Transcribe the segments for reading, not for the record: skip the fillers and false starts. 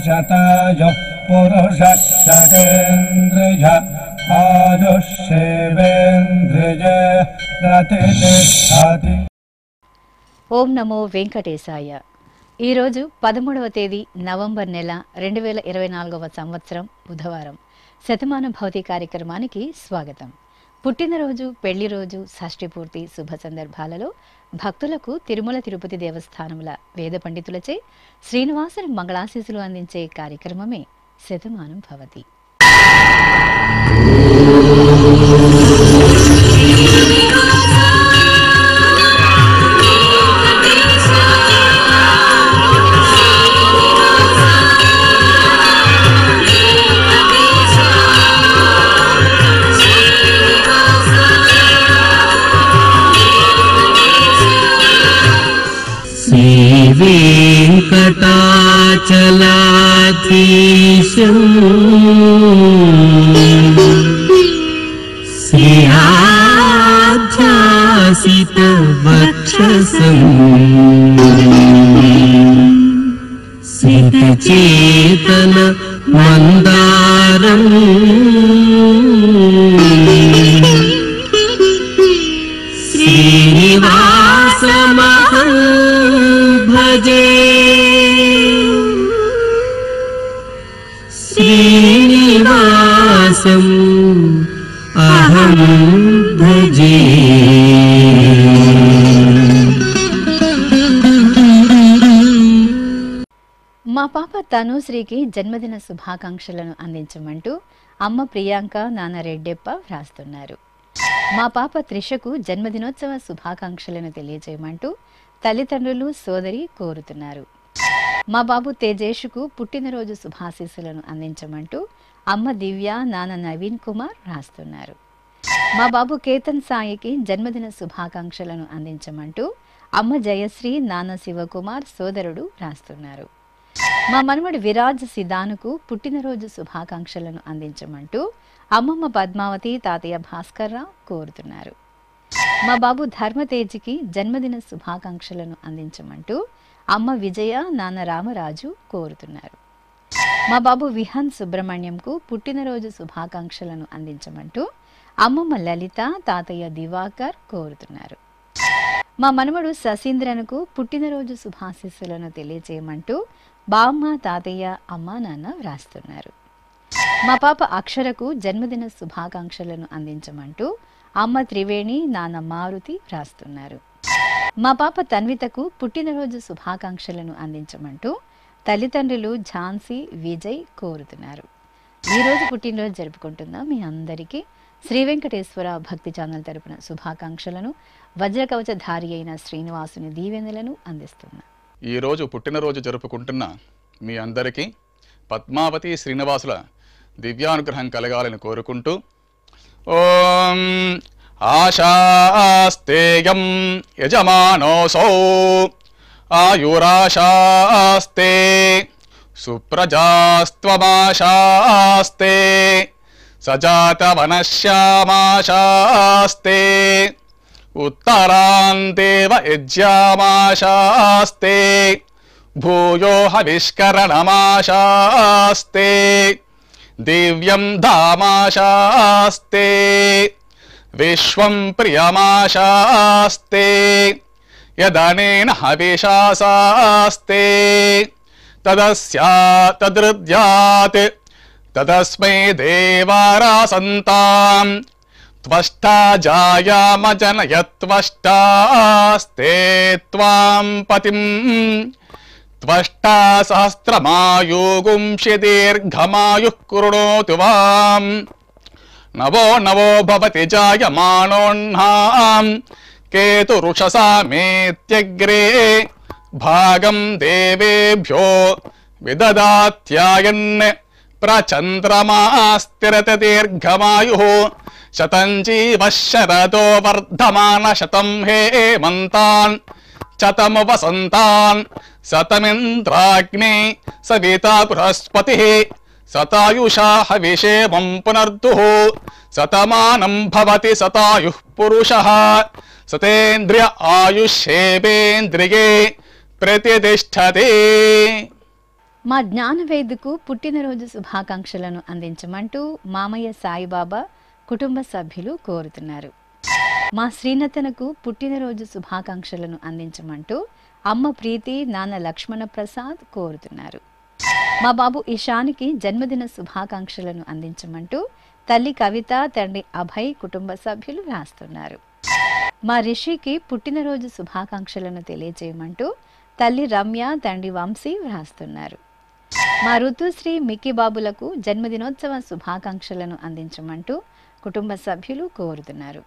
शतायुः पुरुषः शतेन्द्रिय आयुष्येवेन्द्रिये प्रतिष्ठति। ఓం నమో వెంకటేశాయ. ఈరోజు 13వ తేదీ నవంబర్ నెల 2024వ సంవత్సరం బుధవారం. శతమాన భౌతి కార్యక్రమానికి స్వాగతం. పుట్టినరోజు, పెళ్లి రోజు, షష్ఠి పూర్తి శుభ సందర్భాలలో భక్తులకు తిరుమల తిరుపతి దేవస్థానముల వేద పండితులచే శ్రీనివాసుని మంగళాశీసులు అందించే కార్యక్రమమే శతమానం భవతి. वेंकटाचलाधीशं श्रीयाध्यासितवक्षसं सिद्धचेतन मंदारं श्रीनिवासमहं भजे, श्रीनिवासम् अहं भजे. మా పాప తనుశ్రీకి జన్మదిన శుభాకాంక్షలను అందించమంటూ అమ్మ ప్రియాంక, నాన్న రెడ్డెప్ప వ్రాస్తున్నారు. మా పాప త్రిషకు జన్మదినోత్సవ శుభాకాంక్షలను తెలియజేయమంటూ తల్లిదండ్రులు, సోదరి కోరుతున్నారు. మా బాబు తేజేష్కు పుట్టినరోజు శుభాశీస్సులను అందించమంటూ అమ్మ దివ్య, నాన్న నవీన్ కుమార్ రాస్తున్నారు. మా బాబు కేతన్ సాయికి జన్మదిన శుభాకాంక్షలను అందించమంటూ అమ్మ జయశ్రీ, నాన్న శివకుమార్, సోదరుడు రాస్తున్నారు. మా మనవడు విరాజ్ సిదానుకు పుట్టినరోజు శుభాకాంక్షలను అందించమంటూ అమ్మమ్మ పద్మావతి, తాతయ్య భాస్కర్రావు కోరుతున్నారు. మా బాబు ధర్మతేజ్కి జన్మదిన శుభాకాంక్షలను అందించమంటూ అమ్మ విజయ, నాన్న రామరాజు కోరుతున్నారు. మా బాబు విహాన్ సుబ్రహ్మణ్యంకు పుట్టినరోజు శుభాకాంక్షలను అందించమంటూ అమ్మమ్మ లలిత, తాతయ్య దివాకర్ కోరుతున్నారు. మా మనవడు శశీంద్రనుకు పుట్టినరోజు శుభాశీస్సులను తెలియజేయమంటూ బామ్మ, తాతయ్య, అమ్మ, నాన్న వ్రాస్తున్నారు. మా పాప అక్షరకు జన్మదిన శుభాకాంక్షలను అందించమంటూ అమ్మ త్రివేణి, నాన్న మారుతి వ్రాస్తున్నారు. మా పాప తన్వితకు పుట్టినరోజు శుభాకాంక్షలను అందించమంటూ తల్లిదండ్రులు ఝాన్సీ, విజయ్ కోరుతున్నారు. ఈరోజు పుట్టినరోజు జరుపుకుంటున్న మీ అందరికీ శ్రీ వెంకటేశ్వర భక్తి ఛానల్ తరపున శుభాకాంక్షలను, వజ్రకవచధారి అయిన శ్రీనివాసుని దీవెనలను అందిస్తున్నా. ఈరోజు పుట్టినరోజు జరుపుకుంటున్న మీ అందరికీ పద్మావతి శ్రీనివాసుల దివ్యానుగ్రహం కలగాలని కోరుకుంటూ ఓం ఆశాస్తేయం యజమానోసౌ ఆయురాశాస్తే సుప్రజాస్త్వమాశాస్తే సజాతవనశ్యామాశాస్తే ఉత్తరాందేవ యజ్యామాశాస్తే భూయో హవిష్కరణమాశాస్తే దివ్యం ధామాశాస్తే విశ్వం ప్రియమాశాస్తే యదనేన హవిషాశాస్తే తదస్యా తదృద్యాత్ తదస్మై దేవారాసంతాం త్వష్టా జాయామజనయత్వష్టాస్తే త్వాం పతిం త్వష్టా సహస్రమాయుగుంషి దీర్ఘమాయుః కృణోతు వాం నవో నవో భవతి జాయమానోన్హాం కేతురుషసామేత్యగ్రే భాగం దేవేభ్యో విదదాత్యాయన్ ప్రచంద్రమాస్తిరత దీర్ఘమాయుః శతం జీవః శరదో వర్ధమాన శతం హేమంతాన్ శతము వసంతాన్ శతమింద్రాగ్నే సవితా బృహస్పతిః శతాయుషా హవిషేమం పునర్దుః శతమానం భవతి శతాయుః పురుషః ఆయుష్యేవేంద్రియే ప్రతిష్టతే. మా జ్ఞానవేదుకు పుట్టినరోజు శుభాకాంక్షలను అందించమంటూ మామయ్య సాయిబాబా కుటుంబ సభ్యులు కోరుతున్నారు. మా శ్రీనతనకు పుట్టినరోజు శుభాకాంక్షలను అందించమంటూ అమ్మ ప్రీతి నాన్న లక్ష్మణ ప్రసాద్ కోరుతున్నారు. మా బాబు ఇషానికి జన్మదిన శుభాకాంక్షలను అందించమంటూ తల్లి కవిత తండ్రి అభయ్ కుటుంబ సభ్యులు రాస్తున్నారు. మా రిషికి పుట్టినరోజు శుభాకాంక్షలను తెలియజేయమంటూ తల్లి రమ్య తండ్రి వంశీ వ్రాస్తున్నారు. మా ఋతుశ్రీ మిక్కీ బాబులకు జన్మదినోత్సవ శుభాకాంక్షలను అందించమంటూ కుటుంబ సభ్యులు కోరుతున్నారు.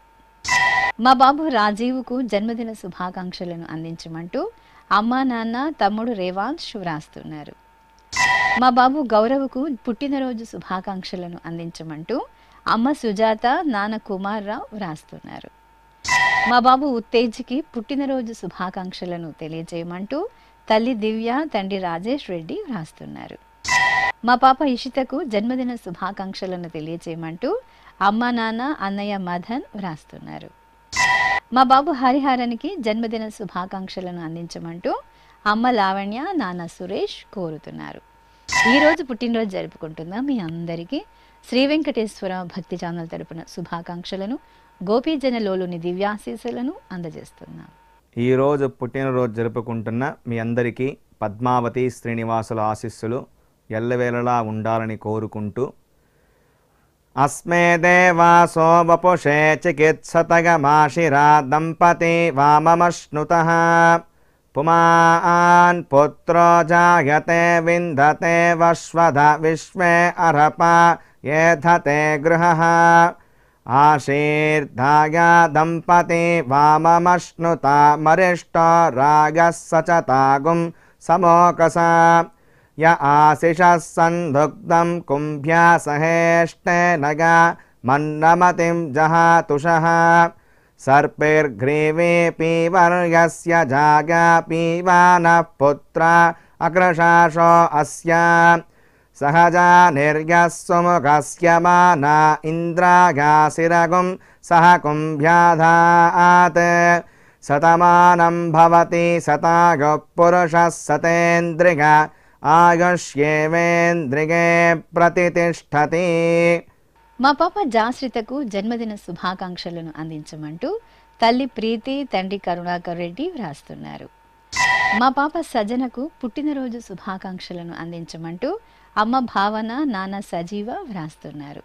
మా బాబు రాజీవ్కు జన్మదిన శుభాకాంక్షలను అందించమంటూ అమ్మా నాన్న తమ్ముడు రేవాంశ్ వ్రాస్తున్నారు. మా బాబు గౌరవ్కు పుట్టినరోజు శుభాకాంక్షలను అందించమంటూ అమ్మ సుజాత నాన్న కుమార్ రావు వ్రాస్తున్నారు. మా బాబు ఉత్తేజ్కి పుట్టినరోజు శుభాకాంక్షలను తెలియజేయమంటూ తల్లి దివ్య తండ్రి రాజేష్ రెడ్డి వ్రాస్తున్నారు. మా పాప ఇషితకు జన్మదిన శుభాకాంక్షలను తెలియజేయమంటూ అమ్మ నాన్న అన్నయ్య మదన్ వ్రాస్తున్నారు. మా బాబు హరిహరన్కి జన్మదిన శుభాకాంక్షలను అందించమంటూ అమ్మ లావణ్య నాన్న సురేష్ కోరుతున్నారు. ఈరోజు పుట్టినరోజు జరుపుకుంటున్న మీ అందరికీ శ్రీ వెంకటేశ్వర భక్తి ఛానల్ తరపున శుభాకాంక్షలను గోపీజనలోని దివ్యాశీస్సులను అందజేస్తున్నాం. ఈరోజు పుట్టినరోజు జరుపుకుంటున్న మీ అందరికీ పద్మావతి శ్రీనివాసుల ఆశీస్సులు ఎల్లవేళలా ఉండాలని కోరుకుంటూ అస్మే దేవాసో వపుషే చికిత్సతగమాశిరా దంపతి వామమశ్నుతః పుమాన్ పుత్రో జాయతే విందతే వశ్వధ విశ్వే అర్హప ఏధతే గృహః ఆశీర్ధాయ దంపతి వామమశ్నుత మరిష్టో రాగः సచతాగుం సమోకస య ఆశిషः సందుగ్ధం కుంభ్యా సహేష్టేనగ మన్నమతిం జహాతుషః సర్పైర్గ్రీవే పీవర్యస్య జాగా పీవానః పుత్ర అగ్రశాషో అస్య సహజా నిర్యస్సుముఖస్య మానా ఇంద్రాగాసిరగుం సహ కుంభ్యాధాత్ శతమానం భవతి శతాయుః పురుషः శతేంద్రియ ఆయుష్యేవేంద్రిగే ప్రతితిష్ఠతి. మా పాప జాశ్రితకు జన్మదిన శుభాకాంక్షలను అందించమంటూ తల్లి ప్రీతి తండ్రి కరుణాకర్ రెడ్డి వ్రాస్తున్నారు. మా పాప సజనకు పుట్టినరోజు శుభాకాంక్షలను అందించమంటూ అమ్మ భావన నాన్న సజీవ వ్రాస్తున్నారు.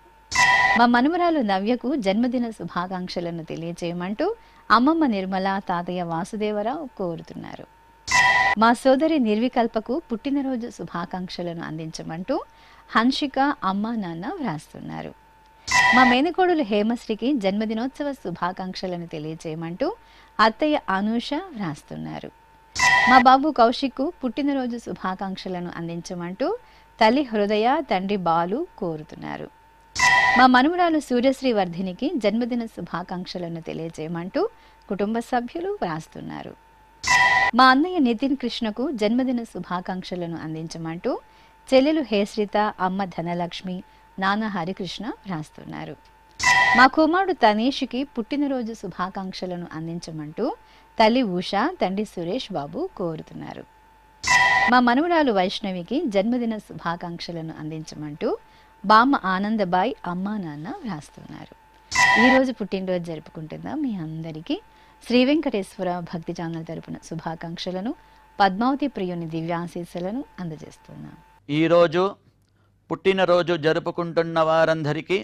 మా మనుమరాలు నవ్యకు జన్మదిన శుభాకాంక్షలను తెలియజేయమంటూ అమ్మమ్మ నిర్మల తాతయ్య వాసుదేవరావు కోరుతున్నారు. మా సోదరి నిర్వికల్పకు పుట్టినరోజు శుభాకాంక్షలను అందించమంటూ హన్షిక అమ్మ నాన్న వ్రాస్తున్నారు. మా మేనకోడులు హేమశ్రీకి జన్మదినోత్సవ శుభాకాంక్షలను తెలియజేయమంటూ అత్తయ్య అనూష వ్రాస్తున్నారు. మా బాబు కౌశిక్కు పుట్టినరోజు శుభాకాంక్షలను అందించమంటూ తల్లి హృదయ తండ్రి బాలు కోరుతున్నారు. మా మనుమరాలు సూర్యశ్రీ వర్ధినికి జన్మదిన శుభాకాంక్షలను తెలియజేయమంటూ కుటుంబ సభ్యులు వ్రాస్తున్నారు. మా అన్నయ్య నితిన్ కృష్ణకు జన్మదిన శుభాకాంక్షలను అందించమంటూ చెల్లెలు హేశ్రిత అమ్మ ధనలక్ష్మి నాన్న హరికృష్ణ వ్రాస్తున్నారు. మా కుమారుడు తనీష్కి పుట్టినరోజు శుభాకాంక్షలను అందించమంటూ తల్లి ఉష తండ్రి సురేష్ బాబు కోరుతున్నారు. మా మనవరాలు వైష్ణవికి జన్మదిన శుభాకాంక్షలను అందించమంటూ బామ్మ ఆనందబాయ్ అమ్మా నాన్న వ్రాస్తున్నారు. ఈరోజు పుట్టినరోజు జరుపుకుంటున్న మీ అందరికీ శ్రీ వెంకటేశ్వర భక్తి ఛానల్ తరపున శుభాకాంక్షలను పద్మావతి ప్రియుని దివ్యాశీస్సులను అందజేస్తున్నాం. ఈరోజు పుట్టినరోజు జరుపుకుంటున్న వారందరికీ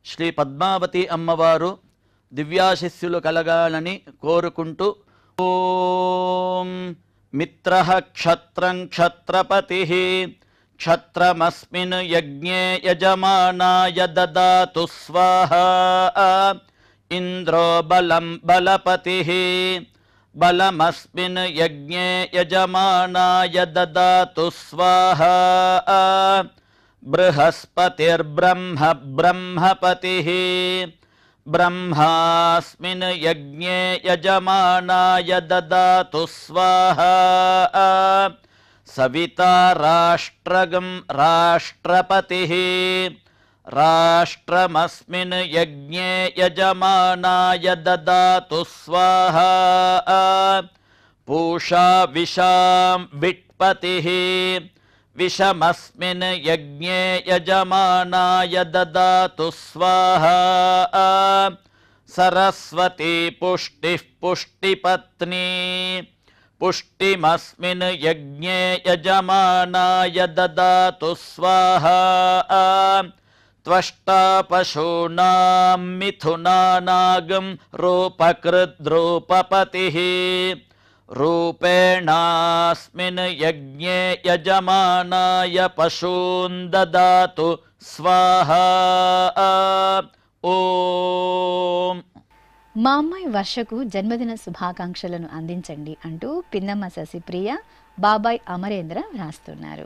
శ్రీ పద్మావతి అమ్మవారు దివ్యాశిస్సులు కలగాలని కోరుకుంటూ ఓం మిత్రః క్షత్రం క్షత్రపతిః క్షత్రమస్మిన్ యజ్ఞే యజమానాయ దదాతు స్వాహా ఇంద్రో బలం బలపతిః బలమస్మిన్ యజ్ఞే యజమానాయ దదాతు స్వాహా బృహస్పతిర్బ్రహ్మ బ్రహ్మపతిః బ్రహ్మాస్మిన్ యజ్ఞే యజమానాయ దదాతు స్వాహా సవితా రాష్ట్రగం రాష్ట్రపతిః రాష్ట్రమస్మిన్ యజ్ఞే యజమానాయ దదాతు స్వాహా పూషా విషాం విట్పతిః विषमस्मिन् यज्ञे यजमानाय ददातु स्वाहा सरस्वती पुष्टिः पुष्टिपत्नी पुष्टिमस्मिन् यज्ञे यजमानाय ददातु स्वाहा त्वष्टा पशूनां मिथुनानागं रूपकृद्रूपपतिः रूपेणास्मिन् यज्ञे यजमानाय पशून् ददातु स्वाहा ఓం. మా అమ్మాయి వర్షకు జన్మదిన శుభాకాంక్షలను అందించండి అంటూ పిన్నమ్మ శశిప్రియ బాబాయ్ అమరేంద్ర వ్రాస్తున్నారు.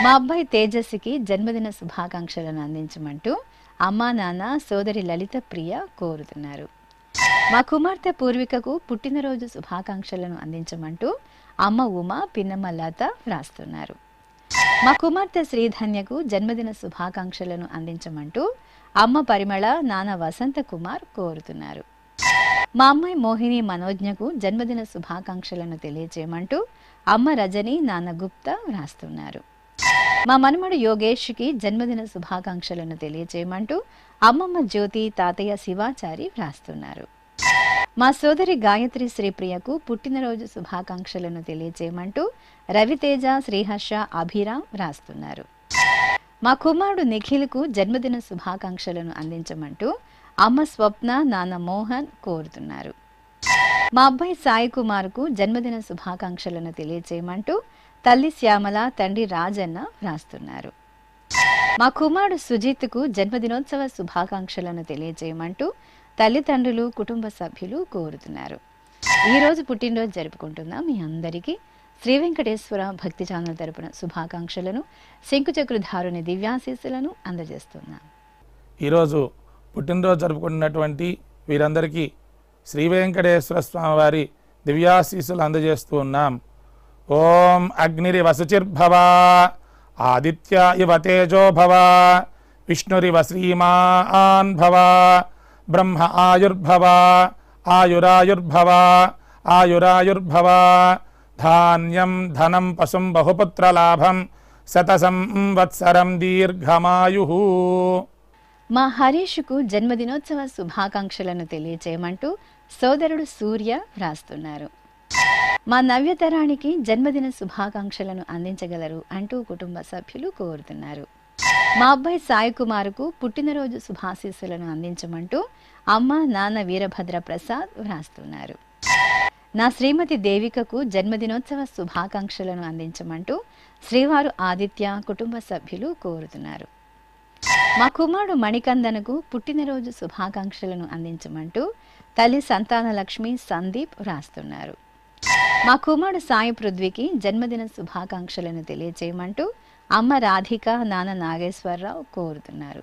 మా అబ్బాయి తేజస్సుకి జన్మదిన శుభాకాంక్షలను అందించమంటూ అమ్మా నాన్న సోదరి లలిత ప్రియ కోరుతున్నారు. మా కుమార్తె పూర్వికకు పుట్టినరోజు శుభాకాంక్షలను అందించమంటూ అమ్మ ఉమ పిన్నమ్మ లత వ్రాస్తున్నారు. మా కుమార్తె శ్రీధన్యకు జన్మదిన శుభాకాంక్షలను అందించమంటూ అమ్మ పరిమళ నాన్న వసంత కుమార్ కోరుతున్నారు. మా అమ్మాయి మోహిని మనోజ్ఞకు జన్మదిన శుభాకాంక్షలను తెలియజేయమంటూ అమ్మ రజని నాన్న గుప్తా వ్రాస్తున్నారు. మా మనమడు యోగేష్కి జన్మదిన శుభాకాంక్షలను తెలియజేయమంటూ అమ్మమ్మ జ్యోతి తాతయ్య శివాచారి వ్రాస్తున్నారు. మా సోదరి గాయత్రి శ్రీప్రియకు పుట్టినరోజు శుభాకాంక్షలను తెలియజేయమంటూ రవితేజ శ్రీహర్ష అభిరామ్ వ్రాస్తున్నారు. మా కుమారుడు నిఖిల్కు జన్మదిన శుభాకాంక్షలను అందించమంటూ అమ్మ స్వప్న నాన్న మోహన్ కోరుతున్నారు. మా అబ్బాయి సాయి కుమార్కు జన్మదిన శుభాకాంక్షలను తెలియజేయమంటూ తల్లి శ్యామల తండ్రి రాజన్న వ్రాస్తున్నారు. మా కుమారుడు సుజిత్కు జన్మదినోత్సవ శుభాకాంక్షలను తెలియజేయమంటూ తల్లిదండ్రులు కుటుంబ సభ్యులు కోరుతున్నారు. ఈరోజు పుట్టినరోజు జరుపుకుంటున్న మీ అందరికీ శ్రీ వెంకటేశ్వర భక్తి ఛానల్ తరపున శుభాకాంక్షలను శంకుచక్రధారుని దివ్యాశీస్సులను అందజేస్తున్నాం. ఈరోజు పుట్టినరోజు జరుపుకుంటున్నటువంటి వీరందరికీ శ్రీ వెంకటేశ్వర స్వామి వారి దివ్యాశీస్సులు అందజేస్తూ ఉన్నాం. ఓం అగ్నిరివ శుచిర్భవ ఆదిత్య ఇవ తేజో భవ విష్ణురివ శ్రీమాన్ భవ బ్రహ్మ ఆయుర్భవ ఆయురాయుర్భవ ఆయురాయుర్భవ ధాన్యం ధనం పశుం బహుపుత్రలాభం శతసంవత్సరం దీర్ఘమాయు. మా హరీష్కు జన్మదినోత్సవ శుభాకాంక్షలను తెలియజేయమంటూ సోదరుడు సూర్య వ్రాస్తున్నారు. మా నవ్యతరానికి జన్మదిన శుభాకాంక్షలను అందించగలరు అంటూ కుటుంబ సభ్యులు కోరుతున్నారు. మా అబ్బాయి సాయి కుమార్కు పుట్టినరోజు శుభాశీస్సులను అందించమంటూ అమ్మ నాన్న వీరభద్ర ప్రసాద్ వ్రాస్తున్నారు. నా శ్రీమతి దేవికకు జన్మదినోత్సవ శుభాకాంక్షలను అందించమంటూ శ్రీవారు ఆదిత్య కుటుంబ సభ్యులు కోరుతున్నారు. మా కుమారుడు మణికందనకు పుట్టినరోజు శుభాకాంక్షలను అందించమంటూ తల్లి సంతానలక్ష్మి సందీప్ వ్రాస్తున్నారు. మా కుమారుడు సాయి పృథ్వీకి జన్మదిన శుభాకాంక్షలను తెలియజేయమంటూ అమ్మ రాధిక నాన్న నాగేశ్వరరావు కోరుతున్నారు.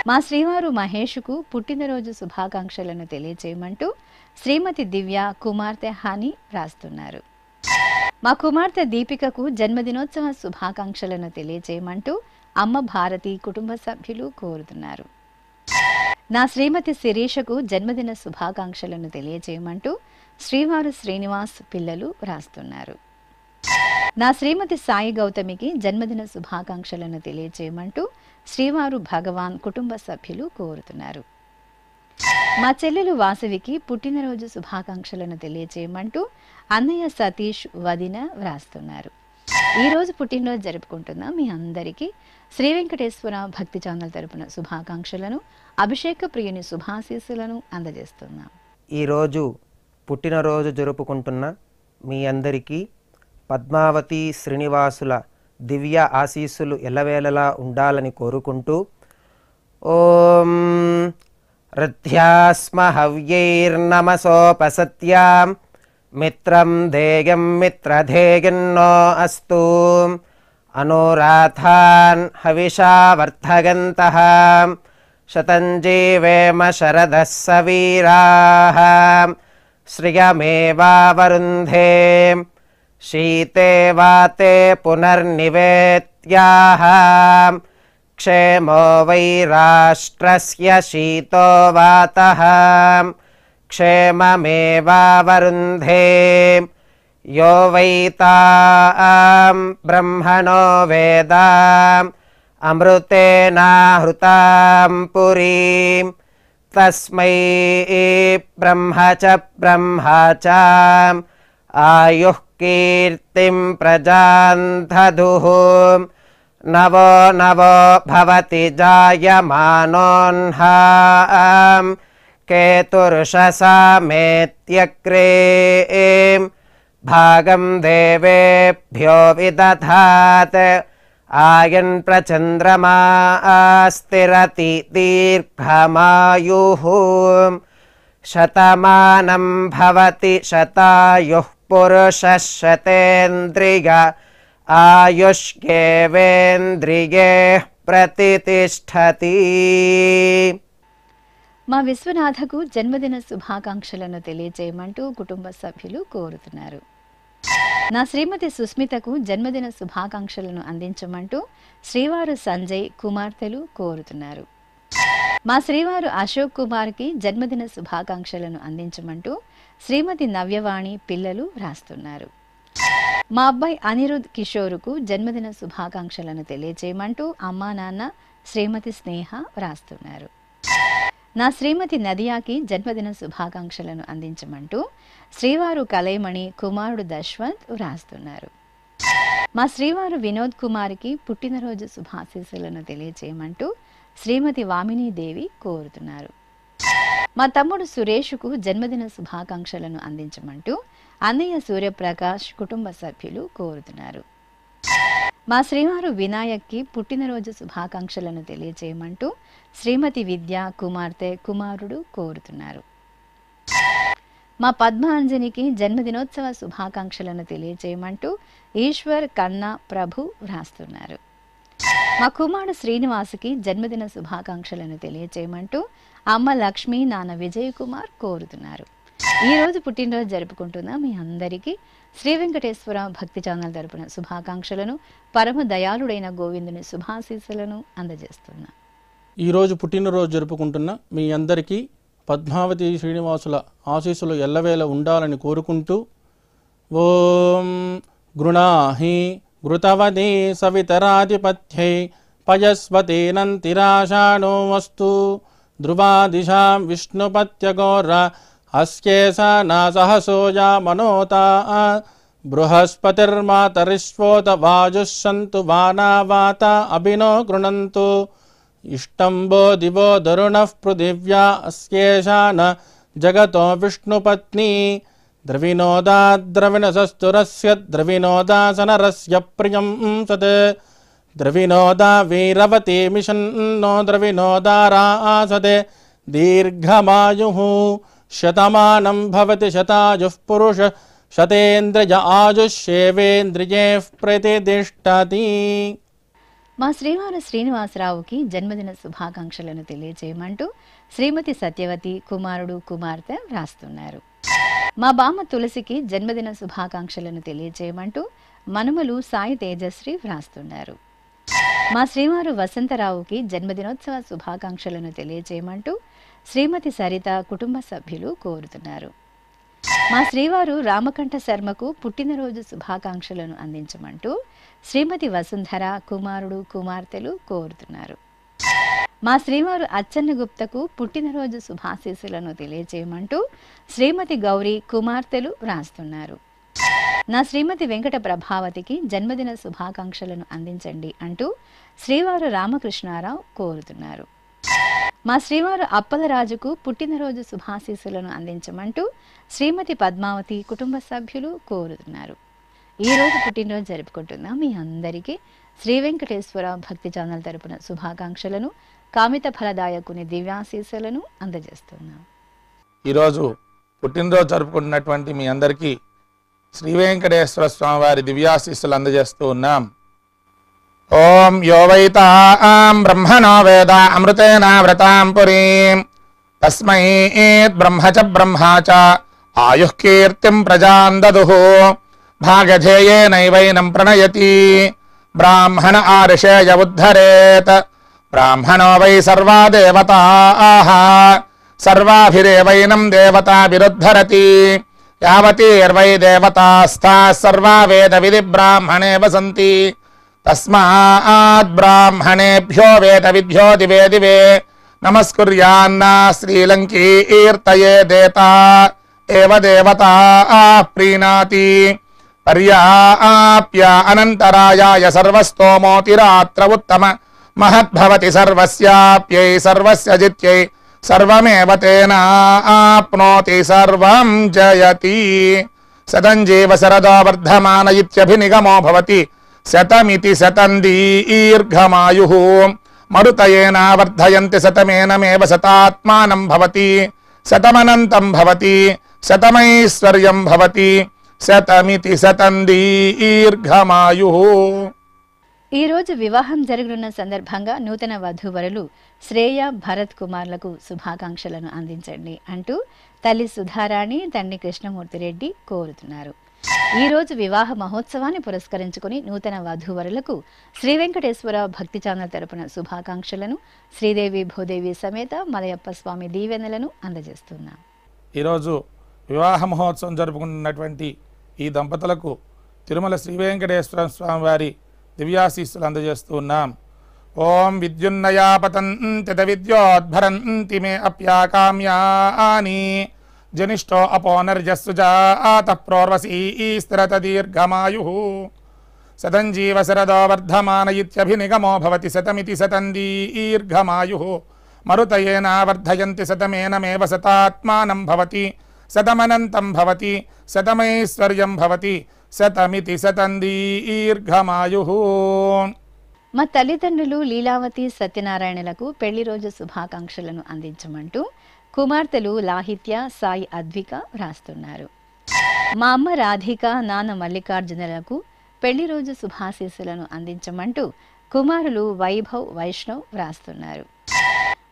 మా శ్రీవారు మహేష్కు పుట్టినరోజు శుభాకాంక్షలను తెలియజేయమంటూ శ్రీమతి దివ్య కుమార్తె హాని వ్రాస్తున్నారు. మా కుమార్తె దీపికకు జన్మదినోత్సవ శుభాకాంక్షలను తెలియజేయమంటూ అమ్మ భారతి కుటుంబ సభ్యులు కోరుతున్నారు. నా శ్రీమతి శిరీషకు జన్మదిన శుభాకాంక్షలను తెలియజేయమంటూ శ్రీవారు శ్రీనివాస్ పిల్లలు వ్రాస్తున్నారు. నా శ్రీమతి సాయి గౌతమికి జన్మదిన శుభాకాంక్షలను తెలియజేయమంటూ శ్రీవారు భగవాన్ కుటుంబ సభ్యులు కోరుతున్నారు. మా చెల్లెలు వాసవికి పుట్టినరోజు శుభాకాంక్షలను తెలియజేయమంటూ అన్నయ్య సతీష్ వదిన వ్రాస్తున్నారు. ఈరోజు పుట్టినరోజు జరుపుకుంటున్న మీ అందరికీ శ్రీ వెంకటేశ్వర భక్తి ఛానల్ తరపున శుభాకాంక్షలను అభిషేక ప్రియుని శుభాశీస్సులను అందజేస్తున్నాం. ఈరోజు పుట్టినరోజు జరుపుకుంటున్న మీ అందరికీ పద్మావతి శ్రీనివాసుల దివ్య ఆశీస్సులు ఎల్లవేళలా ఉండాలని కోరుకుంటూ ఓం రథ్యాస్మ హవ్యైర్నమసోపసత్యాం మిత్రం ధేయం మిత్రధేయన్నో అస్తు అనురాధాన్ హవిషా వర్ధగంతః శతం జీవేమ శరదః సవీరాః శ్రియమేవావరుంధే శీతే వాతే పునర్నివేత్యాః క్షేమో వై రాష్ట్రస్య శీతో వాతః క్షేమమేవావరుంధే यो वै तां ब्रह्मणो वेद अमृतेनाहृतां पुरीं तस्मै ब्रह्म च आयुः कीर्तिं प्रजां दधुः नवो नवो भवति जायमानोऽह्नां केतुर्षसामेत्यग्रे भागं देवेभ्यो विदधात् आयन् प्रचन्द्रमास्तिरति दीर्घमायुः शतमानं भवति शतायुः पुरुषः शतेन्द्रिय आयुष्येवेन्द्रिये प्रतिष्ठति। మా విశ్వనాథకు జన్మదిన శుభాకాంక్షలను తెలియజేయమంటూ కుటుంబ సభ్యులు కోరుతున్నారు. నా శ్రీమతి సుస్మితకు జన్మదిన శుభాకాంక్షలను అందించమంటూ శ్రీవారు సంజయ్ కుమార్తెలు కోరుతున్నారు. మా శ్రీవారు అశోక్ కుమార్కి జన్మదిన శుభాకాంక్షలను అందించమంటూ శ్రీమతి నవ్యవాణి పిల్లలు వ్రాస్తున్నారు. మా అబ్బాయి అనిరుద్ కిషోరుకు జన్మదిన శుభాకాంక్షలను తెలియజేయమంటూ అమ్మా నాన్న శ్రీమతి స్నేహ వ్రాస్తున్నారు. నా శ్రీమతి నదియాకి జన్మదిన శుభాకాంక్షలను అందించమంటూ శ్రీవారు కలైమణి కుమారుడు దశ్వంత్ వ్రాస్తున్నారు. మా శ్రీవారు వినోద్ కుమార్కి పుట్టినరోజు శుభాశీస్సులను తెలియజేయమంటూ శ్రీమతి వామినీదేవి కోరుతున్నారు. మా తమ్ముడు సురేష్కు జన్మదిన శుభాకాంక్షలను అందించమంటూ అన్నయ్య సూర్యప్రకాష్ కుటుంబ సభ్యులు కోరుతున్నారు. మా శ్రీవారు వినాయక్కి పుట్టినరోజు శుభాకాంక్షలను తెలియజేయమంటూ శ్రీమతి విద్య కుమార్తె కుమారుడు కోరుతున్నారు. మా పద్మాంజనికి జన్మదినోత్సవ శుభాకాంక్షలను తెలియజేయమంటూ ఈశ్వర్ కన్నా ప్రభు వ్రాస్తున్నారు. మా కుమారుడు శ్రీనివాసుకి జన్మదిన శుభాకాంక్షలను తెలియజేయమంటూ అమ్మ లక్ష్మి నాన్న విజయ్ కుమార్ కోరుతున్నారు. ఈరోజు పుట్టినరోజు జరుపుకుంటున్న మీ అందరికీ శ్రీ వెంకటేశ్వర భక్తి ఛానల్ తరపున శుభాకాంక్షలను పరమ దయాళుడైన గోవిందుని శుభాశీస్సులను అందజేస్తున్నా. ఈరోజు పుట్టినరోజు జరుపుకుంటున్న మీ అందరికీ పద్మావతి శ్రీనివాసుల ఆశీస్సులు ఎల్లవేళ ఉండాలని కోరుకుంటూ ఓం గృణాహి ఘృతవదే సవితరాధిపత్యై పయస్వతేనంతిరాషాణో వస్తు ధ్రువాదిశాం విష్ణుపత్యగోర అస్యేషా నాసహసోజా మనోతా బృహస్పతిర్మాతరిష్వోత వాజుస్సంతు వానావాత అభినో గృణంతు ఇష్టంబో దివో దరుణః పృథివ్యా అస్యేషా న జగతో విష్ణుపత్ని ద్రవినోదాద్రవిణసస్తురస్య ద్రవినోదాసనరస్య ప్రియం సత్ ద్రవినోదా వీరవతి మిషన్నో ద్రవినోదారాసతే దీర్ఘమాయుః శతమానం భవతి శతాయుః పురుష శతేంద్రియ ఆయుష్యేవేంద్రియే ప్రతిష్ఠతి. మా శ్రీవారు శ్రీనివాసరావుకి జన్మదిన శుభాకాంక్షలను తెలియజేయమంటూ శ్రీమతి సత్యవతి కుమారుడు కుమార్తె వ్రాస్తున్నారు. మా బామ్మ తులసికి జన్మదిన శుభాకాంక్షలను తెలియజేయమంటూ మనుమలు సాయి తేజశ్రీ వ్రాస్తున్నారు. మా శ్రీవారు వసంతరావుకి జన్మదినోత్సవ శుభాకాంక్షలను తెలియజేయమంటూ శ్రీమతి సరిత కుటుంబ సభ్యులు కోరుతున్నారు. మా శ్రీవారు రామకంఠ శర్మకు పుట్టినరోజు శుభాకాంక్షలను అందించమంటూ శ్రీమతి వసుంధర కుమారుడు కుమార్తెలు కోరుతున్నారు. మా శ్రీవారు అచ్చన్న గుప్తకు పుట్టినరోజు శుభాశీస్సులను తెలియజేయమంటూ శ్రీమతి గౌరీ కుమార్తెలు వ్రాస్తున్నారు. నా శ్రీమతి వెంకట ప్రభావతికి జన్మదిన శుభాకాంక్షలను అందించండి అంటూ శ్రీవారు రామకృష్ణారావు కోరుతున్నారు. మా శ్రీవారు అప్పలరాజుకు పుట్టినరోజు శుభాశీస్సులను అందించమంటూ శ్రీమతి పద్మావతి కుటుంబ సభ్యులు కోరుతున్నారు. ఈరోజు పుట్టినరోజు జరుపుకుంటున్న మీ అందరికీ శ్రీ వెంకటేశ్వర భక్తి ఛానల్ తరపున శుభాకాంక్షలను కామిత ఫలదాయకుని దివ్యాశీస్సులను అందజేస్తున్నాం. ఈరోజు పుట్టినరోజు జరుపుకుంటున్నటువంటి మీ అందరికీ శ్రీ వెంకటేశ్వర స్వామి వారి దివ్యాశీస్సులు అందజేస్తూ ఉన్నాం. ఓం యో వైతాం బ్రహ్మణో వేద అమృతేనావ్రతాం పురీం తస్మై బ్రహ్మ చ బ్రహ్మా చ ఆయుః కీర్తిం ప్రజాం దదుః భాగధేయేనైవైనం ప్రణయతి బ్రాహ్మణ ఆర్షేయ ఉద్ధరేత్ బ్రాహ్మణో వై సర్వా దేవతాః సర్వాభిరేవైనం దేవతాభిరుద్ధరతి యావతీర్వై దేవతాస్తాः సర్వా వేద విధి బ్రాహ్మణే వసంతి తస్మాత్ బ్రాహ్మణేభ్యో వేద విద్యో దివే దివే నమస్కుర్యాన్నా శ్రీలంకీర్తయే దేతా ఏవ దేవతా ప్రీణాతి పర్యాప్య అనంతరాయాయ సర్వస్తోమోతిరాత్ర ఉత్తమ మహద్భవతి సర్వస్యాప్యై సర్వస్య జిత్యై సర్వమేవ తేనాప్నోతి సర్వం జయతి శతం జీవ శరదో వర్ధమాన ఇత్యభినిగమో భవతి శతమితి శతం దీర్ఘమాయుః మరుతయేన వర్ధయంతి శతమేనమేవ శతాత్మానం భవతి శతమనంతం భవతి శతమైశ్వర్యం భవతి శతమితి శతం దీర్ఘమాయుః. ఈ రోజు వివాహం జరగనున్న సందర్భంగా నూతన వధూవరులు శ్రేయ భరత్ కుమార్లకు శుభాకాంక్షలను అందించండి అంటూ తల్లి సుధారాణి తండ్రి కృష్ణమూర్తిరెడ్డి కోరుతున్నారు. ఈ రోజు వివాహ మహోత్సవాన్ని పురస్కరించుకుని నూతన వధూవరులకు శ్రీ వెంకటేశ్వర భక్తి ఛానల్ తరపున శుభాకాంక్షలను శ్రీదేవి భూదేవి సమేత మలయప్ప స్వామి దీవెనలను అందజేస్తున్నాం. ఈరోజు వివాహ మహోత్సవం జరుపుకుంటున్నటువంటి ఈ దంపతులకు తిరుమల శ్రీ వెంకటేశ్వర స్వామి వారి దివ్యాశీస్సులు అందజేస్తూ ఉన్నాం. ఓం విద్యున్నయా పతంతి విద్యోద్భరంతి మే అప్యాకామ్యాని జనిష్టో అపోనర్జస్సు జాతః ప్రోర్వసీ స్థిరత దీర్ఘమాయుః శతం జీవ శరదో వర్ధమాన ఇత్యభినిగమో భవతి శతమితి శతం దీర్ఘమాయుః మరుతయేన వర్ధయంతి శతమేనమేవ శతాత్మానం భవతి శతమనంతం భవతి శతమైశ్వర్యం భవతి శతమితి శతం దీర్ఘమాయుః. మా తల్లిదండ్రులు లీలావతి సత్యనారాయణలకు పెళ్లి రోజు శుభాకాంక్షలను అందించమంటూ కుమార్తెలు లాహిత్య సాయి అద్విక వ్రాస్తున్నారు. మా అమ్మ రాధిక నాన్న మల్లికార్జునులకు పెళ్లి రోజు శుభాశీస్సులను అందించమంటూ కుమారులు వైభవ్ వైష్ణవ్ వ్రాస్తున్నారు.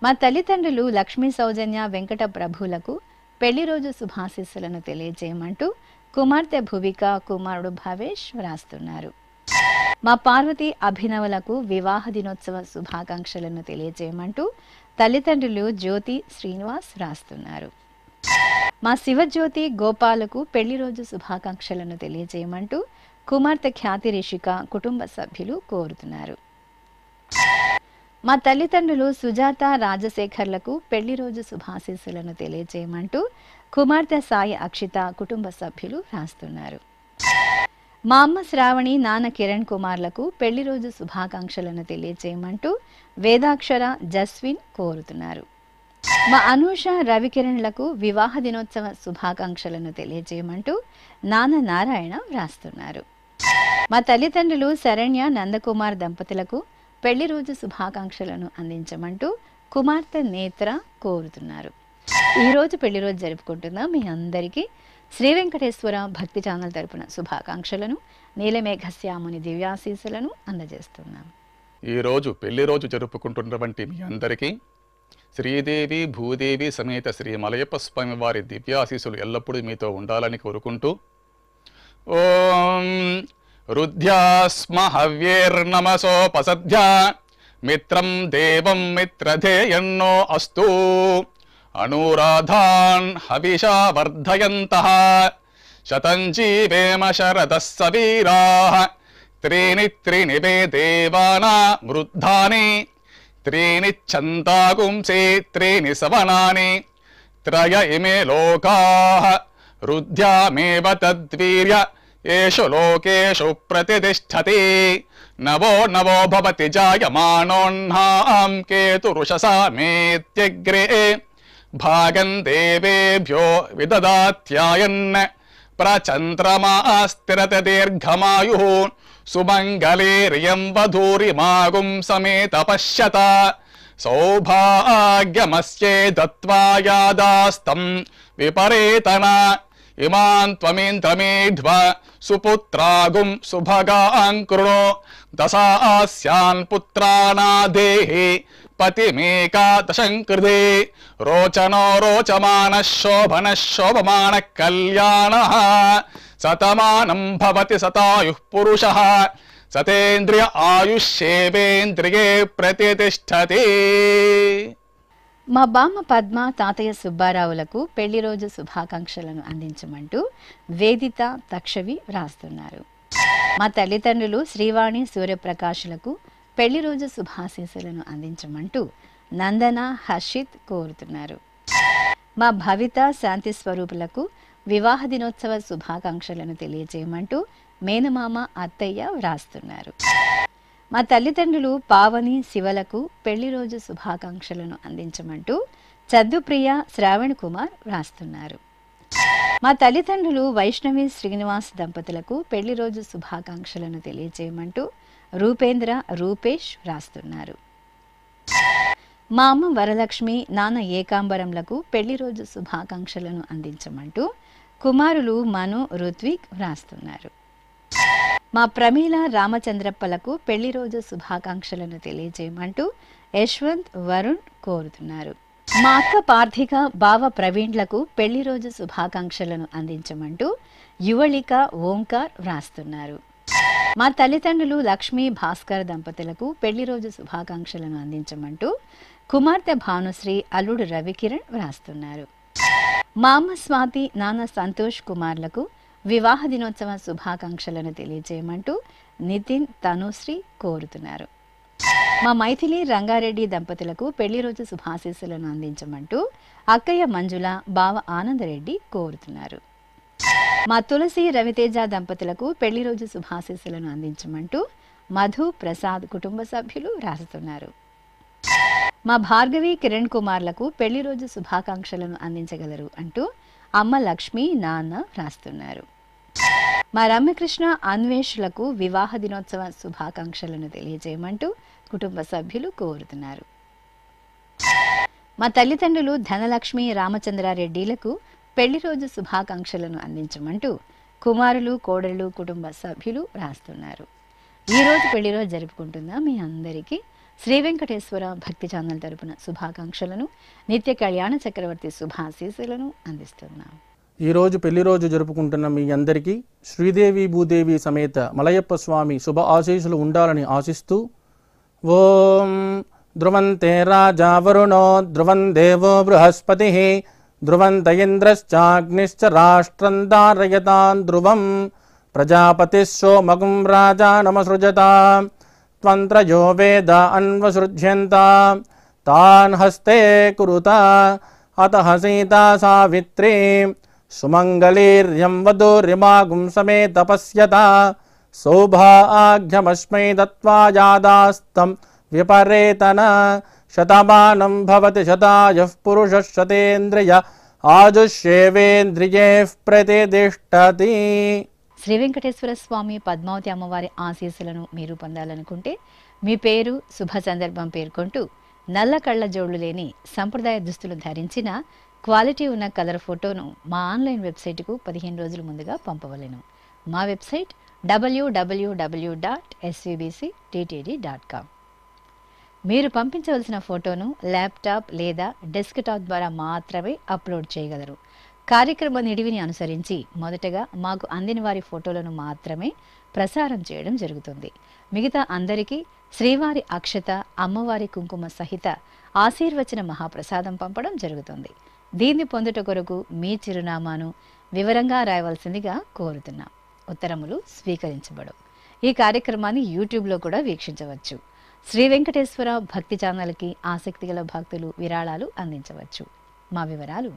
మా తల్లిదండ్రులు లక్ష్మీ సౌజన్య వెంకట ప్రభులకు పెళ్లి రోజు శుభాశీస్సులను తెలియజేయమంటూ కుమార్తె భువిక కుమారుడు భవేష్ వ్రాస్తున్నారు. మా పార్వతి అభినవులకు వివాహ దినోత్సవ శుభాకాంక్షలను తెలియజేయమంటూ తల్లిదండ్రులు జ్యోతి శ్రీనివాస్ రాస్తున్నారు. మా శివజ్యోతి గోపాలకు పెళ్లి రోజు శుభాకాంక్షలను తెలియజేయమంటూ కుమార్తె ఖ్యాతి రిషిక కుటుంబ సభ్యులు కోరుతున్నారు. మా తల్లిదండ్రులు సుజాత రాజశేఖర్లకు పెళ్లి రోజు శుభాశీస్సులను తెలియజేయమంటూ కుమార్తె సాయి అక్షిత కుటుంబ సభ్యులు రాస్తున్నారు. మా అమ్మ శ్రావణి నాన్న కిరణ్ కుమార్లకు పెళ్లి రోజు శుభాకాంక్షలను తెలియజేయమంటూ వేదాక్షర జస్విన్ కోరుతున్నారు. మా అనూష రవికిరణ్లకు వివాహ దినోత్సవ శుభాకాంక్షలను తెలియజేయమంటూ నాన్న నారాయణ వ్రాస్తున్నారు. మా తల్లిదండ్రులు శరణ్య నందకుమార్ దంపతులకు పెళ్లి రోజు శుభాకాంక్షలను అందించమంటూ కుమార్తె నేత్ర కోరుతున్నారు. ఈరోజు పెళ్లి రోజు జరుపుకుంటున్న మీ అందరికీ శ్రీ వెంకటేశ్వర భక్తి ఛానల్ తరపున శుభాకాంక్షలను నీలమేఘశ్యాముని దివ్యాశీస్సులను అందజేస్తున్నాం. ఈరోజు పెళ్లి రోజు జరుపుకుంటున్నటువంటి మీ అందరికీ శ్రీదేవి భూదేవి సమేత శ్రీ మలయప్ప స్వామి వారి దివ్యాశీస్సులు ఎల్లప్పుడూ మీతో ఉండాలని కోరుకుంటూ ఓం రుద్ధ్యాస్మ హవ్యేర్నమసోపసధ్యా మిత్రం దేవం మిత్రధేయన్నో అస్తు అనురాధాన్ హవిషా వర్ధయంతః శతం జీవేమ శరదః సవీరాః త్రీణి త్రీణి వే దేవానా వృద్ధాని త్రీణి ఛందాగుంసే త్రీణి సవనాని త్రయ ఇమే లోకాః రుద్ధ్యామేవ తద్వీర్య ఏషు లోకేషు ప్రతిష్ఠతి నవో నవో భవతి జాయమానోన్హాం కేతురుషసా మేత్యగ్రే భాగం దేవేభ్యో విదదాత్యాయన్ ప్రచంద్రమా స్థిరత దీర్ఘమాయుః సుమంగళేర్యం వధూరిమాగుం సమేత పశ్యత సౌభాగ్యమస్యే దత్వా యాదాస్తం విపరేతన ఇమాన్ త్వమేంద్రమేధ్వ సుపుత్రాగుం సుభగాన్ కృణో దశాస్యాన్ పుత్రానాదేహి పతిమేకాదశంకృతే రోచనో రోచమాన శోభన శోభమాన కళ్యాణ శతమానం భవతి శతాయుః పురుషః శతేంద్రియ ఆయుష్యేవేంద్రియే ప్రతిష్టతి. మా బామ్మ పద్మ తాతయ్య సుబ్బారావులకు పెళ్లి రోజు శుభాకాంక్షలను అందించమంటూ వేదిత తక్షవి వ్రాస్తున్నారు. మా తల్లిదండ్రులు శ్రీవాణి సూర్యప్రకాశులకు పెళ్లి రోజు శుభాశీస్సులను అందించమంటూ నందన హర్షిత్ కోరుతున్నారు. మా భవిత శాంతి స్వరూపులకు వివాహ దినోత్సవ శుభాకాంక్షలను తెలియజేయమంటూ మేనమామ అత్తయ్య వ్రాస్తున్నారు. మా తల్లిదండ్రులు పావని శివలకు పెళ్లి రోజు శుభాకాంక్షలను అందించమంటూ చద్దుప్రియ శ్రావణ్ కుమార్ వ్రాస్తున్నారు. మా తల్లిదండ్రులు వైష్ణవి శ్రీనివాస్ దంపతులకు పెళ్లి రోజు శుభాకాంక్షలను తెలియజేయమంటూ రూపేంద్ర రూపేష్ వ్రాస్తున్నారు. మా అమ్మ వరలక్ష్మి నాన్న ఏకాంబరంలకు పెళ్లి రోజు శుభాకాంక్షలను అందించమంటూ కుమారులు మను రుత్విక్ వ్రాస్తున్నారు. మా ప్రమీల రామచంద్రప్పలకు పెళ్లి రోజు శుభాకాంక్షలను తెలియజేయమంటూ యశ్వంత్ వరుణ్ కోరుతున్నారు. మా అక్క పార్థిక బావ ప్రవీణ్లకు పెళ్లి రోజు శుభాకాంక్షలను అందించమంటూ యువళిక ఓంకార్ వ్రాస్తున్నారు. మా తల్లిదండ్రులు లక్ష్మీ భాస్కర్ దంపతులకు పెళ్లి రోజు శుభాకాంక్షలను అందించమంటూ కుమార్తె భానుశ్రీ అల్లుడు రవికిరణ్ వ్రాస్తున్నారు. మా అమ్మ స్వాతి నాన్న సంతోష్ కుమార్లకు వివాహ దినోత్సవ శుభాకాంక్షలను తెలియజేయమంటూ నితిన్ తనుశ్రీ కోరుతున్నారు. మా మైథిలి రంగారెడ్డి దంపతులకు పెళ్లి రోజు శుభాశీస్సులను అందించమంటూ అక్కయ్య మంజుల బావ ఆనందరెడ్డి కోరుతున్నారు. మా తులసి రవితేజ దంపతులకు పెళ్లి రోజు శుభాశీస్సులను అందించమంటూ మధు ప్రసాద్ కుటుంబ సభ్యులు రాస్తున్నారు. మా భార్గవి కిరణ్ కుమార్లకు పెళ్లి రోజు శుభాకాంక్షలను అందించగలరు అంటూ అమ్మ లక్ష్మి నాన్న రాస్తున్నారు. మా రమ్యకృష్ణ అన్వేషులకు వివాహ దినోత్సవ శుభాకాంక్షలను తెలియజేయమంటూ కుటుంబ సభ్యులు కోరుతున్నారు. మా తల్లిదండ్రులు ధనలక్ష్మి రామచంద్రారెడ్డిలకు పెళ్లి రోజు శుభాకాంక్షలను అందించమంటూ కుమారులు కోడళ్ళు కుటుంబ సభ్యులు రాస్తున్నారు. ఈరోజు పెళ్లి రోజు జరుపుకుంటున్న మీ అందరికీ శ్రీ వెంకటేశ్వర భక్తి ఛానల్ తరపున శుభాకాంక్షలను నిత్య కళ్యాణ చక్రవర్తి శుభాశీస్సులను అందిస్తున్నాం. ఈరోజు పెళ్లి రోజు జరుపుకుంటున్న మీ అందరికీ శ్రీదేవి భూదేవి సమేత మలయప్ప స్వామి శుభ ఆశీస్సులు ఉండాలని ఆశిస్తూ ఓం ధ్రువంతే రాజా వరుణో ధ్రువం దేవో బృహస్పతి ధ్రువంత ఇంద్రశ్చాగ్నిశ్చ రాష్ట్రం ధారయతాం ధ్రువం ప్రజాపతిः సోమగుం రాజా నమసృజతాం త్వంత్రయో వేద అన్వసృజ్యంతాం తాన్ హస్తే కురుతా అతః సీతా సావిత్రీ సుమంగళీర్యం వధూరిమాగుం సమేత పశ్యత సౌభాగ్యమస్మై దత్వా యాదాస్తం విపరేతన శతమానం భవతి శతాయుః పురుషः శతేంద్రియ ఆజుష్యేవేంద్రియైః ప్రతిష్ఠతి. శ్రీ వెంకటేశ్వర స్వామి పద్మావతి అమ్మవారి ఆశీస్సులను మీరు పొందాలనుకుంటే మీ పేరు శుభ సందర్భం పేర్కొంటూ నల్ల కళ్ళ జోళ్లు లేని సంప్రదాయ దుస్తులు ధరించిన క్వాలిటీ ఉన్న కలర్ ఫోటోను మా ఆన్లైన్ వెబ్సైట్కు 15 రోజుల ముందుగా పంపవలెను. మా వెబ్సైట్ www.svbcttd.com. మీరు పంపించవలసిన ఫోటోను ల్యాప్టాప్ లేదా డెస్క్టాప్ ద్వారా మాత్రమే అప్లోడ్ చేయగలరు. కార్యక్రమ నిడివిని అనుసరించి మొదటగా మాకు అందిన వారి ఫోటోలను మాత్రమే ప్రసారం చేయడం జరుగుతుంది. మిగతా అందరికీ శ్రీవారి అక్షత అమ్మవారి కుంకుమ సహిత ఆశీర్వచన మహాప్రసాదం పంపడం జరుగుతుంది. దీన్ని పొందుట కొరకు మీ చిరునామాను వివరంగా రాయవలసిందిగా కోరుతున్నాం. ఉత్తరములు స్వీకరించబడవు. ఈ కార్యక్రమాన్ని యూట్యూబ్లో కూడా వీక్షించవచ్చు. శ్రీ వెంకటేశ్వర భక్తి ఛానల్కి ఆసక్తి గల భక్తులు విరాళాలు అందించవచ్చు. మా వివరాలు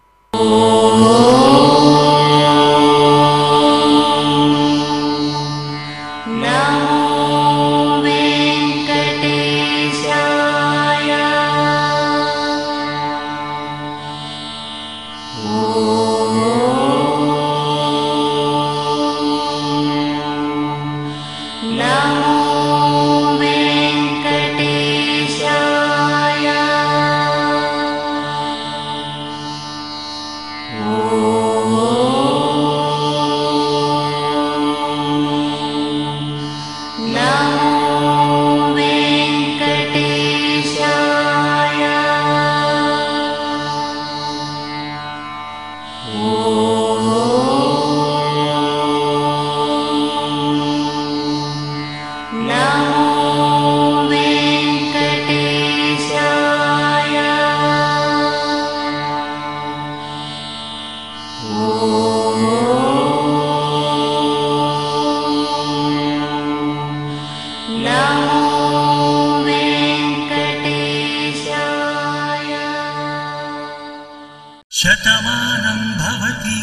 శతమానం భవతి.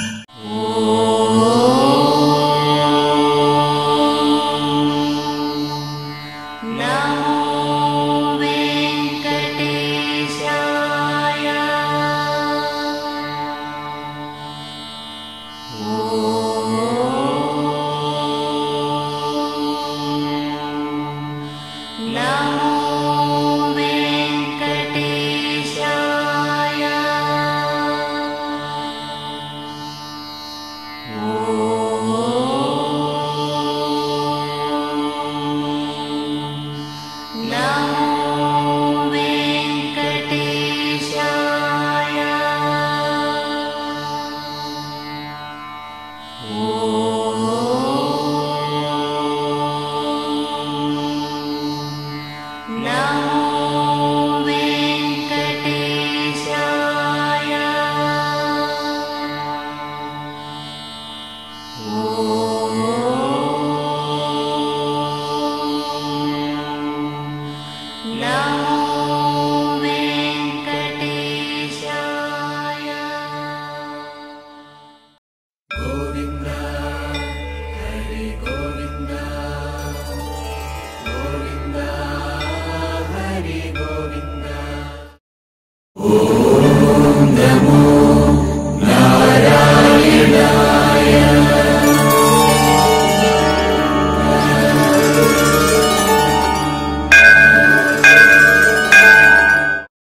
నమో